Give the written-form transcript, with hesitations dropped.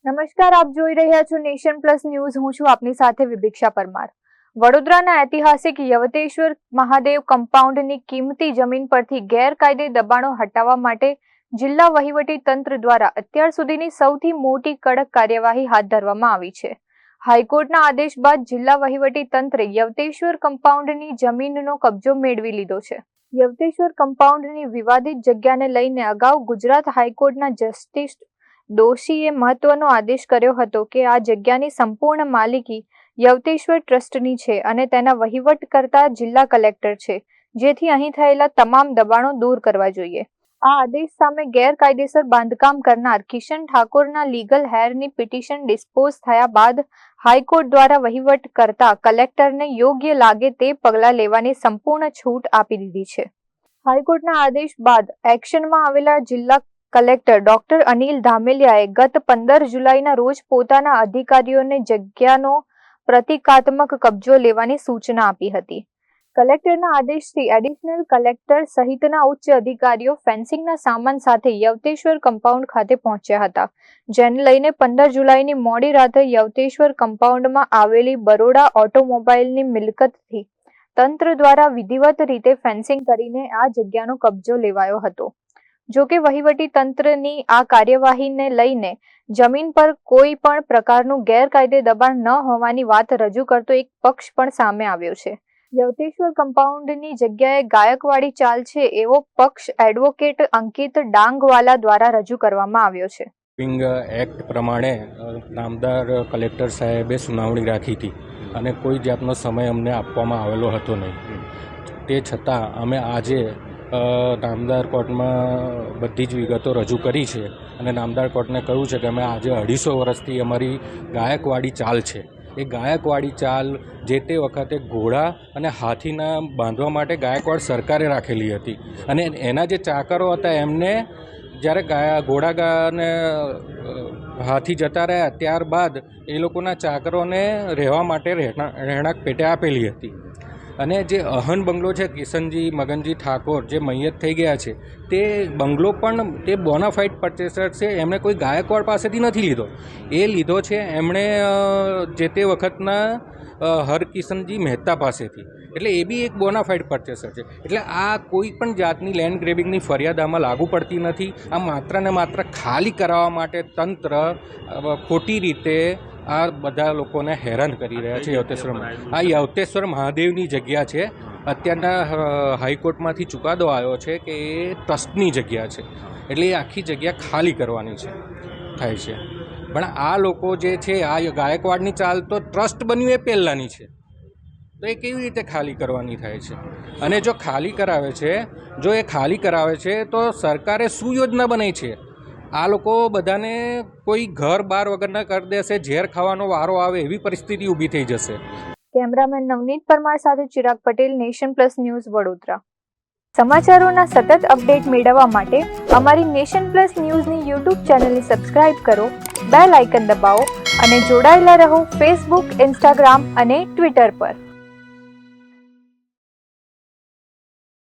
નમસ્કાર, આપ જોઈ રહ્યા છો નેશન પ્લસ ન્યૂઝ. હું છું આપની સાથે વિભિક્ષા પરમાર. વડોદરાના ઐતિહાસિક યવતેશ્વર મહાદેવ કમ્પાઉન્ડની કિંમતી જમીન પરથી ગેરકાયદે દબાણો હટાવવા માટે જિલ્લા વહીવટી તંત્ર દ્વારા અત્યાર સુધીની સૌથી મોટી કડક કાર્યવાહી હાથ ધરવામાં આવી છે. હાઈકોર્ટના આદેશ બાદ જિલ્લા વહીવટી તંત્રે યવતેશ્વર કમ્પાઉન્ડની જમીનનો કબજો મેળવી લીધો છે. યવતેશ્વર કમ્પાઉન્ડની વિવાદિત જગ્યાને લઈને અગાઉ ગુજરાત હાઈકોર્ટના જસ્ટિસ દોશીએ મહત્વનો આદેશ કર્યો હતો કે આ જગ્યાની સંપૂર્ણ માલિકી યવતેશ્વર ટ્રસ્ટની છે અને તેના વહીવટ કરતા જિલ્લા કલેક્ટર છે, જેથી અહીં થયેલા તમામ દબાણો દૂર કરવા જોઈએ. આ આદેશ સામે ગેરકાયદેસર બાંધકામ કરનાર કિશન ઠાકોરના લીગલ હેરની પિટિશન ડિસ્પોઝ થયા બાદ હાઈકોર્ટ દ્વારા વહીવટ કરતા કલેક્ટરને યોગ્ય લાગે તે પગલાં લેવાની સંપૂર્ણ છૂટ આપી દીધી છે. હાઈકોર્ટના આદેશ બાદ એક્શનમાં આવેલા જિલ્લા કલેક્ટર ડોક્ટર અનિલ ધામેલિયાએ ગત 15 જુલાઈના રોજ પોતાના અધિકારીઓને જગ્યાનો પ્રતિકાત્મક કબજો લેવાની સૂચના આપી હતી. કલેક્ટરના આદેશથી એડિશનલ કલેક્ટર સહિતના ઉચ્ચ અધિકારીઓ ફેન્સિંગના સામાન સાથે યવતેશ્વર કમ્પાઉન્ડ ખાતે પહોંચ્યા હતા, જેને લઈને 15 જુલાઈની મોડી રાત્રે યવતેશ્વર કમ્પાઉન્ડમાં આવેલી બરોડા ઓટોમોબાઈલની મિલકતથી તંત્ર દ્વારા વિધિવત રીતે ફેન્સિંગ કરીને આ જગ્યાનો કબજો લેવાયો હતો. જોકે વહીવટી તંત્રની આ કાર્યવાહીને લઈને જમીન પર કોઈ પણ પ્રકારનું ગેરકાયદે દબાણ ન હોવાની વાત રજૂ કરતો એક પક્ષ પણ સામે આવ્યો છે. યવતેશ્વર કમ્પાઉન્ડની જગ્યાએ ગાયકવાડી ચાલ છે એવો પક્ષ એડવોકેટ અંકિત ડાંગવાલા દ્વારા રજૂ કરવામાં આવ્યો છે. એક્ટ પ્રમાણે નામદાર કલેક્ટર સાહેબે સુનાવણી રાખી હતી અને કોઈ જાતનો સમય અમને આપવામાં આવેલો હતો નહીં. તે છતાં અમે આજે નામદાર કોર્ટમાં બધી જ વિગતો રજૂ કરી છે અને નામદાર કોર્ટને કહ્યું છે કે અમે આજે 250 વર્ષથી અમારી ગાયકવાડી ચાલ છે. એ ગાયકવાડી ચાલ જે તે વખતે ઘોડા અને હાથીના બાંધવા માટે ગાયકવાડ સરકારે રાખેલી હતી અને એના જે ચાકરો હતા એમને જ્યારે ઘોડા અને હાથી જતા રહ્યા ત્યારબાદ એ લોકોના ચાકરોને રહેવા માટે રહેણાંક પેટે આપેલી હતી. અને જે અહન બંગલો છે કિશનજી મગનજી ઠાકોર જે મૈયત થઈ ગયા છે તે બંગલો પણ તે બોનાફાઇડ પરચેસર છે. એમણે કોઈ ગાયકવાડ પાસેથી નથી લીધો, એ લીધો છે એમણે જે તે વખતના હરકિશનજી મહેતા પાસેથી. એટલે એ બી એક બોનાફાઇડ પરચેસર છે. એટલે આ કોઈ પણ જાતની લેન્ડ ગ્રેબિંગની ફરિયાદ આમાં લાગુ પડતી નથી. આ માત્ર ને માત્ર ખાલી કરાવવા માટે તંત્ર ખોટી રીતે આ બધા લોકોને હેરાન કરી રહ્યા છે. આ યવતેશ્વર મહાદેવની જગ્યા છે. અત્યારના હાઈકોર્ટમાંથી ચુકાદો આવ્યો છે કે એ ટ્રસ્ટની જગ્યા છે, એટલે એ આખી જગ્યા ખાલી કરવાની થાય છે. પણ આ લોકો જે છે આ ગાયકવાડની ચાલ તો ટ્રસ્ટ બન્યું એ પહેલાંની છે, તો એ કેવી રીતે ખાલી કરવાની થાય છે? અને જો ખાલી કરાવે છે તો સરકારે શું યોજના બનાવી છે? આ લોકો બધાને કોઈ ઘર બાર વગરના કરી દેશે, ઝેર ખાવાનો વારો આવે એવી પરિસ્થિતિ ઊભી થઈ જશે. કેમેરામેન નવનીત પરમાર સાથે Chirag Patel, nation plus news, Vadodara. સમાચારોના સતત અપડેટ મેળવવા માટે અમારી નેશન પ્લસ ન્યૂઝની યુટ્યુબ ચેનલને સબસ્ક્રાઇબ કરો, બેલ આઇકન દબાવો અને જોડાયેલા રહો ફેસબુક, ઇન્સ્ટાગ્રામ અને ટ્વિટર પર.